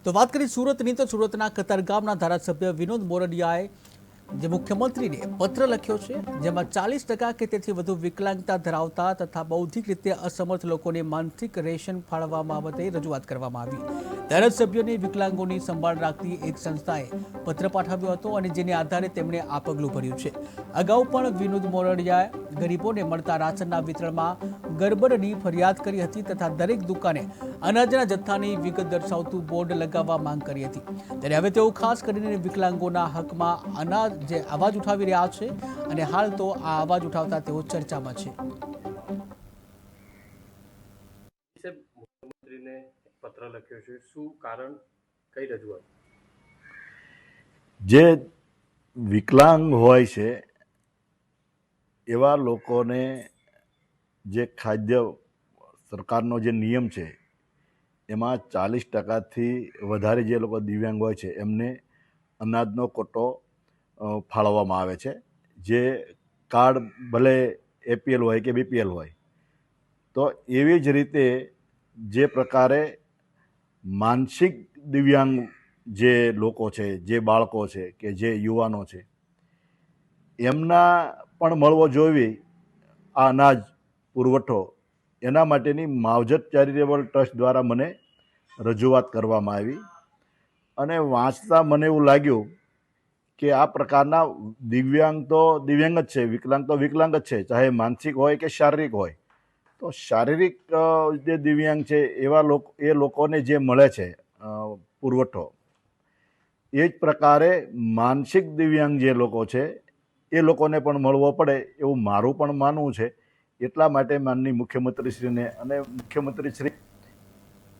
તો વાત કરી સુરતની, તો સુરતના કતારગામના ધારાસભ્ય વિનોદ મોરડિયાએ જે મુખ્યમંત્રીને પત્ર લખ્યો છે, જેમાં 40% કે તેથી વધુ વિકલાંગતા ધરાવતા તથા બૌદ્ધિક રીતે અસમર્થ લોકોને માનસિક રેશન ફાળવવા બાબતે રજૂઆત કરવામાં આવી. ધારાસભ્યોને વિકલાંગોની સંભાળ રાખતી એક સંસ્થાએ પત્ર પાઠવ્યો હતો અને જેને આધારે તેમણે આ પગલું ભર્યું છે. અગાઉ પણ વિનોદ મોરડિયાએ ગરીબોને મળતા રાશનના વિતરણમાં ગરબડની ફરિયાદ કરી હતી તથા દરેક દુકાને અનાજના જથ્થાની વિગત દર્શાવતું બોર્ડ લગાવવા માંગ કરી હતી. ત્યારે હવે તેઓ ખાસ કરીને વિકલાંગોના હકમાં અનાજ જે અવાજ ઉઠાવી રહ્યા છે અને હાલ તો આ અવાજ ઉઠાવતા તેઓ ચર્ચામાં છે. મુખ્યમંત્રીને પત્ર લખ્યો છે, શું કારણ, કઈ રજૂઆત? જે વિકલાંગ હોય છે એવા લોકોને જે ખાદ્ય સરકારનો જે નિયમ છે એમાં 40%થી વધારે જે લોકો દિવ્યાંગ હોય છે એમને અનાજનો કોટો ફાળવવામાં આવે છે. જે કાર્ડ ભલે APL હોય કે BPL હોય, તો એવી જ રીતે જે પ્રકારે માનસિક દિવ્યાંગ જે લોકો છે, જે બાળકો છે કે જે યુવાનો છે, એમના પણ મળવો જોઈએ આ અનાજ પુરવઠો. એના માટેની માવજત ચેરિટેબલ ટ્રસ્ટ દ્વારા મને રજૂઆત કરવામાં આવી અને વાંચતા મને એવું લાગ્યું કે આ પ્રકારના દિવ્યાંગ તો દિવ્યાંગ જ છે, વિકલાંગ તો વિકલાંગ જ છે, ચાહે માનસિક હોય કે શારીરિક હોય. તો શારીરિક જે દિવ્યાંગ છે એવા લોકોને જે મળે છે પુરવઠો, એ જ પ્રકારે માનસિક દિવ્યાંગ જે લોકો છે એ લોકોને પણ મળવો પડે એવું મારું પણ માનવું છે. એટલા માટે માનનીય મુખ્યમંત્રીશ્રીને અને મુખ્યમંત્રીશ્રી